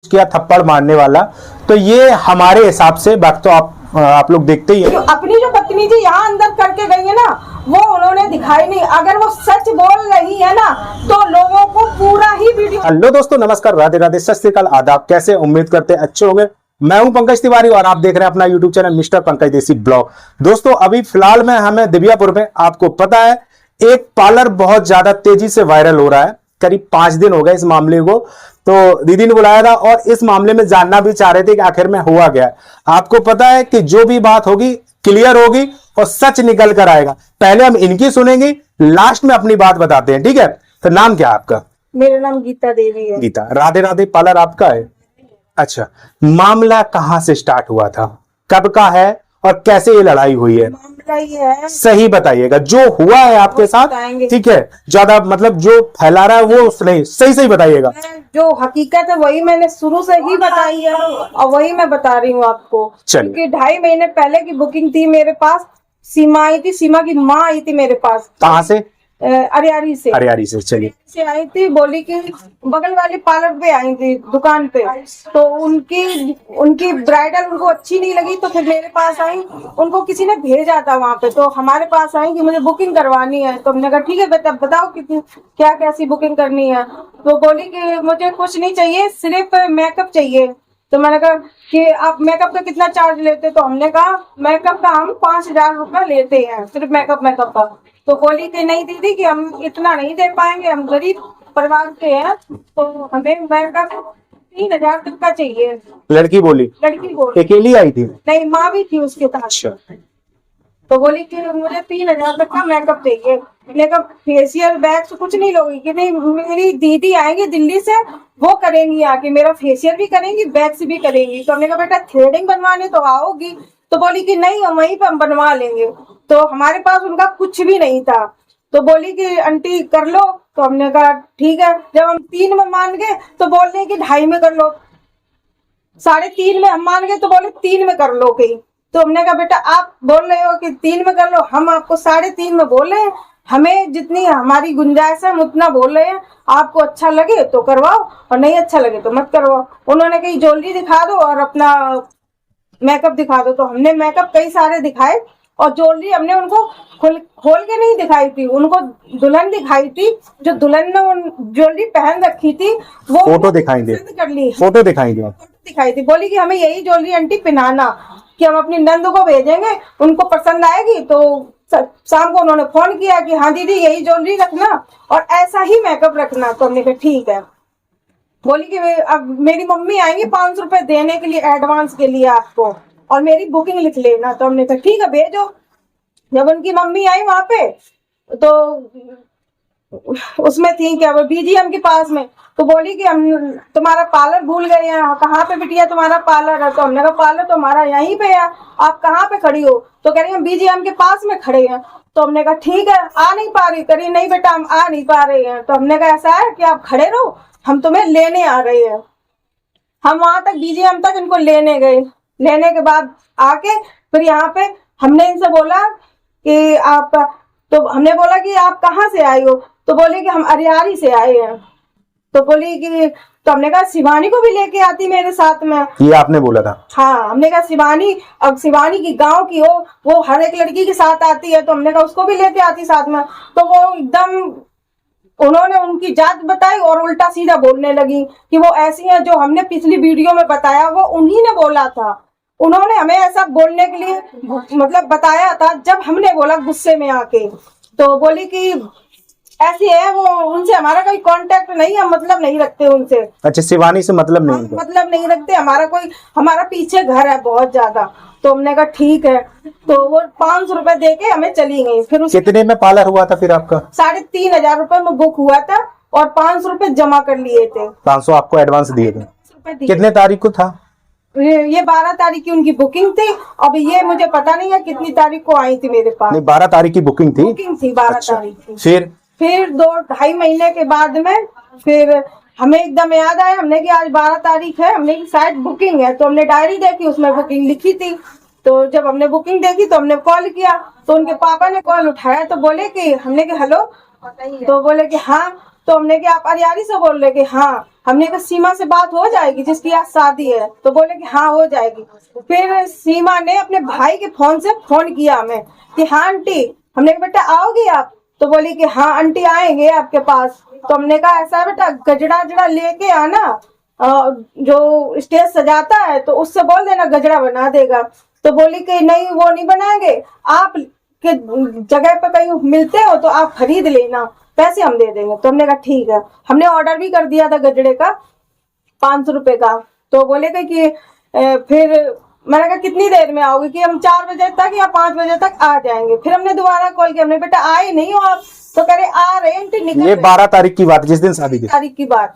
किया थप्पड़ मारने वाला। तो ये हमारे हिसाब से बात तो आप लोग देखते ही हैं। अपनी जो बदतमीजी यहाँ अंदर करके गई है ना, वो उन्होंने दिखाई नहीं। अगर वो सच बोल रही है ना, तो लोगों को पूरा ही वीडियो। हेलो दोस्तों, नमस्कार, राधे राधे, सत श्री अकाल, आदाब। कैसे? उम्मीद करते अच्छे होंगे। मैं हूं पंकज तिवारी और आप देख रहे हैं अपना यूट्यूब चैनल मिस्टर पंकज देसी ब्लॉग। दोस्तों, अभी फिलहाल में हमें दिव्यापुर में, आपको पता है, एक पार्लर बहुत ज्यादा तेजी से वायरल हो रहा है। करीब 5 दिन हो गए इस मामले को। तो दीदी ने बुलाया था और इस मामले में जानना भी चाह रहे थे कि आखिर में हुआ क्या है। आपको पता है कि जो भी बात होगी क्लियर होगी और सच निकल कर आएगा। पहले हम इनकी सुनेंगे, लास्ट में अपनी बात बताते हैं, ठीक है? तो नाम क्या है आपका? मेरा नाम गीता देवी है। गीता, राधे राधे पार्लर आपका है? अच्छा, मामला कहां से स्टार्ट हुआ था, कब का है और कैसे ये लड़ाई हुई है? मामला ये है, सही बताइएगा, जो हुआ है आपके साथ, ठीक है? ज्यादा मतलब जो फैला रहा है वो नहीं, सही बताइएगा। जो हकीकत है वही मैंने शुरू से ही बताई है और वही मैं बता रही हूँ आपको। क्योंकि 2.5 महीने पहले की बुकिंग थी मेरे पास। सीमा आई थी, सीमा की माँ आई थी मेरे पास। कहाँ से? अरियारी से। अरियारी से, चलिए। से आई थी, बोली कि बगल वाली पार्लर पे आई थी दुकान पे, तो उनकी ब्राइडल उनको अच्छी नहीं लगी, तो फिर मेरे पास आई। उनको किसी ने भेजा था वहाँ पे, तो हमारे पास आई कि मुझे बुकिंग करवानी है। तो हमने कहा ठीक है बेटा, बताओ कितनी क्या कैसी बुकिंग करनी है। तो बोली कि मुझे कुछ नहीं चाहिए, सिर्फ मेकअप चाहिए। तो मैंने कहा कि आप मेकअप का कितना चार्ज लेते? तो हमने कहा मेकअप का हम 5,000 रुपया लेते हैं, सिर्फ मेकअप का। तो बोली कि नहीं दीदी, कि हम इतना नहीं दे पाएंगे, हम गरीब परिवार के हैं, तो हमें मेकअप 3,000 तक का चाहिए। लड़की बोली? लड़की बोली। अकेली आई थी? नहीं, माँ भी थी उसके साथ। अच्छा। तो बोली कि मुझे 3,000 तक का मेकअप चाहिए। मेकअप फेशियल वैक्स कुछ नहीं लोगी? कि नहीं, मेरी दीदी आएंगी दिल्ली से, वो करेंगी आके, मेरा फेशियल भी करेंगी, वैक्स भी करेंगी। तो हमने कहा बेटा थ्रेडिंग बनवाने तो आओगी? तो बोली कि नहीं, हम वहीं पर हम बनवा लेंगे। तो हमारे पास उनका कुछ भी नहीं था। तो बोली कि आंटी कर लो। तो हमने कहा ठीक है। जब हम 3 में मान गए तो बोल रहे कि 2.5 में कर लो। 3.5 में हम मान गए तो बोले 3 में कर लो कहीं। तो हमने कहा बेटा आप बोल रहे हो कि 3 में कर लो, हम आपको 3.5 में बोल रहे हैं, हमें जितनी हमारी गुंजाइश है हम उतना बोल रहे हैं। आपको अच्छा लगे तो करवाओ और नहीं अच्छा लगे तो मत करवाओ। उन्होंने कही ज्वेलरी दिखा दो और अपना मेकअप दिखा दो। तो हमने मेकअप कई सारे दिखाए और ज्वेलरी हमने उनको खोल के नहीं दिखाई थी, उनको दुल्हन दिखाई थी। जो दुल्हन ने ज्वेलरी पहन रखी थी वो फोटो दिखाई दे, कर ली, फोटो दिखाई दे, दिखाई थी। बोली कि हमें यही ज्वेलरी आंटी पहनाना, कि हम अपनी नंद को भेजेंगे, उनको पसंद आएगी। तो शाम को उन्होंने फोन किया कि हाँ दीदी यही ज्वेलरी रखना और ऐसा ही मेकअप रखना। तो हमने कहा ठीक है। बोली कि अब मेरी मम्मी आएंगी 500 रुपए देने के लिए एडवांस के लिए आपको, और मेरी बुकिंग लिख लेना। तो हमने कहा ठीक है भेजो। जब उनकी मम्मी आई वहां पे, तो उसमें थी क्या वो बीजीएम के पास में। तो बोली कि हम तुम्हारा पार्लर भूल गए हैं, कहाँ पे बिटिया तुम्हारा पार्लर है? तो हमने कहा पार्लर तो हमारा यहीं पे है, आप कहाँ पे खड़ी हो? तो कह रही हम बीजीएम के पास में खड़े हैं। तो हमने कहा ठीक है, आ नहीं पा रही? करी नहीं बेटा हम आ नहीं पा रहे हैं। तो हमने कहा ऐसा है कि आप खड़े रहो, हम तुम्हें लेने आ रहे हैं। हम वहां तक बीजीएम तक इनको लेने गए। लेने के बाद आके फिर यहाँ पे हमने इनसे बोला कि आप, तो हमने बोला कि आप कहाँ से आई हो? तो बोले कि हम अरियारी से आए हैं। तो बोली कि, तो हमने कहा शिवानी को भी लेके आती मेरे साथ में। ये आपने बोला था? हाँ, हमने कहा शिवानी, अब शिवानी की गांव की हो, वो हर एक लड़की के साथ आती है, तो हमने कहा उसको भी लेके आती साथ में। तो वो एकदम, उन्होंने उनकी जात बताई और उल्टा सीधा बोलने लगी कि वो ऐसी है, जो हमने पिछली वीडियो में बताया वो उन्हीं ने बोला था। उन्होंने हमें ऐसा बोलने के लिए मतलब बताया था, जब हमने बोला गुस्से में आके। तो बोली कि ऐसी है वो, उनसे हमारा कोई कांटेक्ट नहीं है, मतलब नहीं रखते उनसे। अच्छा, शिवानी से मतलब नहीं? मतलब नहीं रखते, हमारा पीछे घर है बहुत ज्यादा। तो हमने कहा ठीक है। तो वो 500 रुपए दे के हमें चली गई। फिर कितने में पार्लर हुआ था फिर आपका? 3,500 रुपए में बुक हुआ था और 500 रुपए जमा कर लिए थे। 500 आपको एडवांस दिए थे? कितने तारीख को था ये? 12 तारीख की उनकी बुकिंग थी। अब ये मुझे पता नहीं है कितनी तारीख को आई थी मेरे पास। नहीं, 12 तारीख की बुकिंग थी? 12 अच्छा, तारीख की। फिर 2-2.5 महीने के बाद में फिर हमें एकदम याद आया, हमने कि आज 12 तारीख है, हमने शायद बुकिंग है। तो हमने डायरी देखी, उसमें बुकिंग लिखी थी। तो जब हमने बुकिंग देखी तो हमने कॉल किया, तो उनके पापा ने कॉल उठाया। तो बोले कि, हमने कि हेलो, तो बोले कि हाँ। तो हमने कि आप अरियारी से बोल रहे कि हाँ। हमने कहा सीमा से बात हो जाएगी जिसकी आज शादी है, तो बोले कि हाँ हो जाएगी। फिर सीमा ने अपने भाई के फोन से फोन किया हमें कि हाँ आंटी, हमने कहा बेटा आओगी आप, तो बोली कि हाँ आंटी आएंगे आपके पास। तो हमने कहा ऐसा बेटा गजरा जड़ा लेके आना, जो स्टेज सजाता है तो उससे बोल देना गजरा बना देगा। तो बोली कि नहीं वो नहीं बनाएंगे, आप के जगह पे कहीं मिलते हो तो आप खरीद लेना, पैसे हम दे देंगे। तो हमने कहा ठीक है। हमने ऑर्डर भी कर दिया था गजरे का 500 रुपए का। तो बोले कि फिर मैंने कहा कितनी देर में आओगे, कि हम 4 बजे तक या 5 बजे तक आ जाएंगे। फिर हमने दोबारा कॉल किया, हमने बेटा आए नहीं हो आप, तो कह रहे आ रहे हैं, निकल ये 12 तारीख की बात, जिस दिन शादी की तारीख की बात।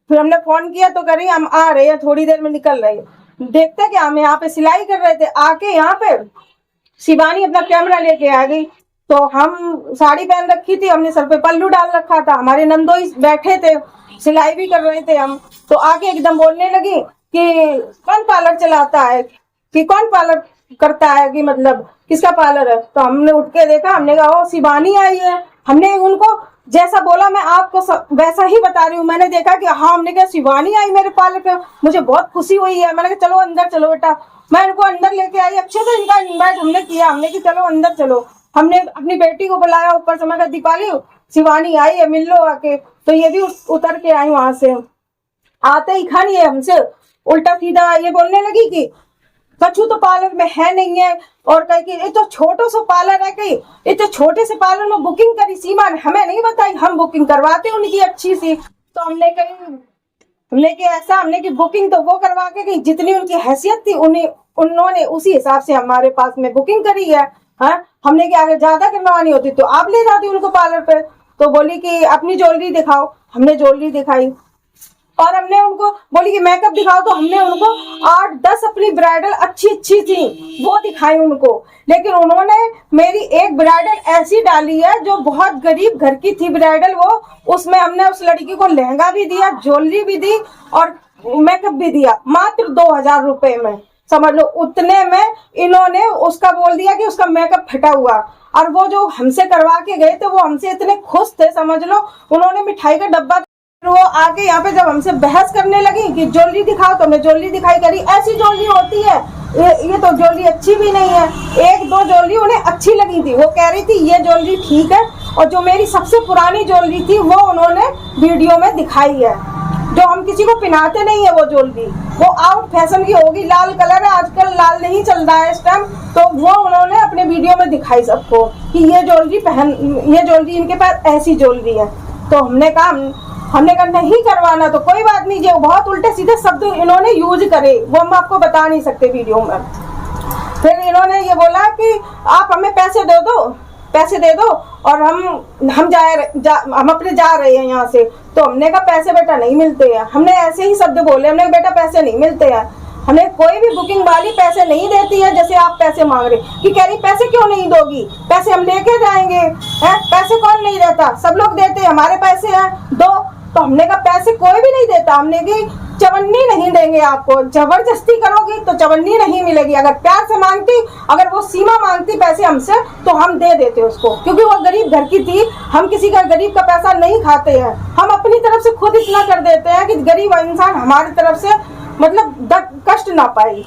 फिर हमने फोन किया तो कह रही हम आ रहे हैं, थोड़ी देर में निकल रहे हैं। देखते क्या, हम यहाँ पे सिलाई कर रहे थे, आके यहाँ पे शिवानी अपना कैमरा लेके आ गई। तो हम साड़ी पहन रखी थी, हमने सर पे पल्लू डाल रखा था, हमारे नंदोई बैठे थे, सिलाई भी कर रहे थे हम। तो आके एकदम बोलने लगी कि कौन पार्लर चलाता है, कि कौन पार्लर करता है, कि मतलब किसका पार्लर है। तो हमने उठ के देखा, हमने कहा ओ शिवानी आई है। हमने उनको जैसा बोला मैं आपको वैसा ही बता रही हूँ। मैंने देखा कि हाँ, हमने कहा शिवानी आई मेरे पार्लर पे, मुझे बहुत खुशी हुई है। मैंने कहा चलो अंदर चलो बेटा, मैं इनको अंदर लेके आई। अच्छे से इनका इन्वाइट हमने किया, हमने कि चलो अंदर चलो। हमने अपनी बेटी को बुलाया ऊपर से, मैं कहा दीपाली शिवानी आई है, मिल लो आके। तो ये भी उतर के आई वहां से। आते ही खान ये हमसे उल्टा सीधा ये बोलने लगी कि कछु तो पार्लर में है नहीं है, और कही कि ये तो छोटो सा पार्लर है, कहीं ये तो छोटे से पार्लर में बुकिंग करी सीमा ने, हमें नहीं बताई, हम बुकिंग करवाते उनकी अच्छी सी। तो हमने कि ऐसा, हमने कि बुकिंग तो वो करवा के गई, जितनी उनकी हैसियत थी उन्होंने उसी हिसाब से हमारे पास में बुकिंग करी है। हाँ, हमने कि अगर ज्यादा करवानी होती तो आप ले जाती उनको पार्लर पे। तो बोली कि अपनी ज्वेलरी दिखाओ, हमने ज्वेलरी दिखाई। और हमने उनको बोली कि मेकअप दिखाओ, तो हमने उनको 8-10 अपनी ब्राइडल अच्छी थी वो दिखाई उनको। लेकिन उन्होंने मेरी एक ब्राइडल ऐसी डाली है जो बहुत गरीब घर की थी ब्राइडल वो, उसमें हमने उस लड़की को लहंगा भी दिया, ज्वेलरी भी दी और मेकअप भी दिया, मात्र 2000 रुपए में। समझ लो उतने में इन्होंने उसका बोल दिया कि उसका मेकअप फटा हुआ। और वो जो हमसे करवा के गए थे वो हमसे इतने खुश थे, समझ लो। उन्होंने मिठाई का डब्बा, वो आके यहाँ पे जब हमसे बहस करने लगी कि ज्वेलरी दिखाओ, तो हमने ज्वेलरी दिखाई, करी ऐसी ज्वेलरी होती है, ये तो ज्वेलरी अच्छी भी नहीं है। 1-2 ज्वेलरी उन्हें अच्छी लगी थी, वो कह रही थी ये ज्वेलरी ठीक है। और जो मेरी सबसे पुरानी ज्वेलरी थी वो उन्होंने वीडियो में दिखाई है, जो हम किसी को पहनाते नहीं है वो ज्वेलरी, वो आउट फैशन की होगी, लाल कलर है, आजकल लाल नहीं चल रहा है इस टाइम। तो वो उन्होंने अपने वीडियो में दिखाई सबको कि ये ज्वेलरी इनके पास ऐसी ज्वेलरी है। तो हमने कहा नहीं करवाना तो कोई बात नहीं, जो बहुत उल्टे सीधे शब्द इन्होंने यूज करे वो हम आपको बता नहीं सकते वीडियो में। फिर इन्होंने ये बोला कि आप हमें पैसे दे दो और हम अपने जा रहे हैं यहाँ से। तो हमने कहा पैसे बेटा नहीं मिलते हैं, हमने ऐसे ही शब्द बोले, हमने बेटा पैसे नहीं मिलते हैं, हमें कोई भी बुकिंग वाली पैसे नहीं देती है जैसे आप पैसे मांग रहे। कि कह रही पैसे क्यों नहीं दोगी, पैसे हम लेके जाएंगे, पैसे कौन नहीं देता, सब लोग देते हैं, हमारे पैसे हैं दो। तो हमने कहा पैसे कोई भी नहीं देता, हमने की चवन्नी नहीं देंगे आपको, जबरदस्ती करोगी तो चवन्नी नहीं मिलेगी। अगर प्यार से मांगती, अगर वो सीमा मांगती पैसे हमसे तो हम दे देते उसको, क्योंकि वो गरीब घर की थी। हम किसी का गरीब का पैसा नहीं खाते हैं, हम अपनी तरफ से खुद इतना कर देते हैं कि गरीब इंसान हमारी तरफ से मतलब कष्ट ना पाए।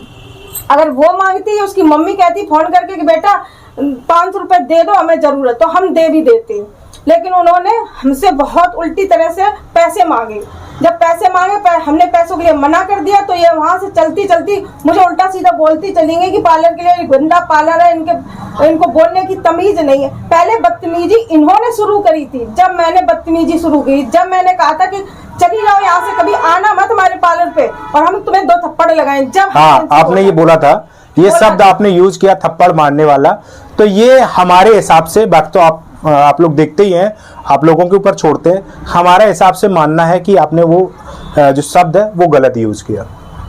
अगर वो मांगती है, उसकी मम्मी कहती फोन करके कि बेटा 500 रुपए दे दो हमें जरूरत, तो हम दे भी देते। लेकिन उन्होंने हमसे बहुत उल्टी तरह से पैसे मांगे। जब पैसे मांगे, हमने पैसों के लिए मना कर दिया, तो ये वहां से चलती मुझे उल्टा सीधा बोलती चली गई कि पार्लर के लिए गंदा पार्लर है, इनको बोलने की तमीज नहीं है। पहले बदतमीजी इन्होंने शुरू करी थी, जब मैंने बदतमीजी शुरू की, जब मैंने कहा था कि चली जाओ यहाँ से, कभी आना मत हमारे पार्लर पे और हम तुम्हें 2 थप्पड़ लगाएं। जब हाँ, आपने ये बोला था, ये शब्द आपने यूज किया थप्पड़ मारने वाला। तो ये हमारे हिसाब से, बात तो आप लोग देखते ही हैं, आप लोगों के ऊपर छोड़ते हैं, हमारे हिसाब से मानना है कि आपने वो जो शब्द है वो गलत यूज किया।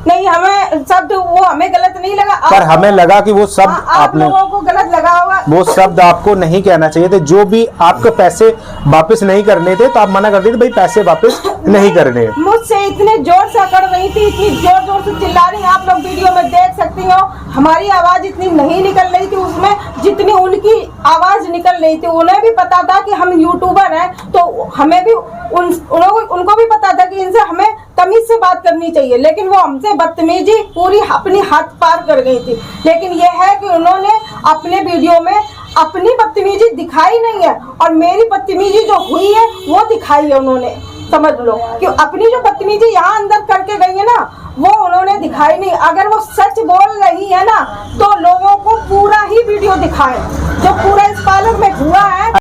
नहीं, हमें शब्द वो हमें गलत नहीं लगा, पर हमें लगा कि वो शब्द आप लोगों को गलत लगा होगा। वो शब्द आपको नहीं कहना चाहिए थे। जो भी आपको पैसे वापस नहीं करने थे तो आप मना कर दिए भाई पैसे वापस नहीं करने। मुझसे इतने जोर से अकड़ रही थी, इतनी जोर जोर से चिल्ला रही, आप लोग वीडियो में देख सकती हो। हमारी आवाज इतनी नहीं निकल रही थी उसमें जितनी उनकी आवाज निकल रही थी। उन्हें भी पता था कि हम यूट्यूबर हैं, तो हमें भी उनको भी पता था कि इनसे हमें तमीज से बात करनी चाहिए, लेकिन वो हमसे बदतमीजी पूरी अपनी हद पार कर गई थी। लेकिन ये है कि उन्होंने अपने वीडियो में अपनी बदतमीजी दिखाई नहीं है और मेरी बदतमीजी जो हुई है वो दिखाई है उन्होंने। समझ लो कि अपनी जो बदतमीजी यहाँ अंदर करके गई है ना वो उन्होंने दिखाई नहीं। अगर वो सच बोल रही है ना तो लोगों को पूरा ही वीडियो दिखाएं जो पूरा इस पार्लर में हुआ है।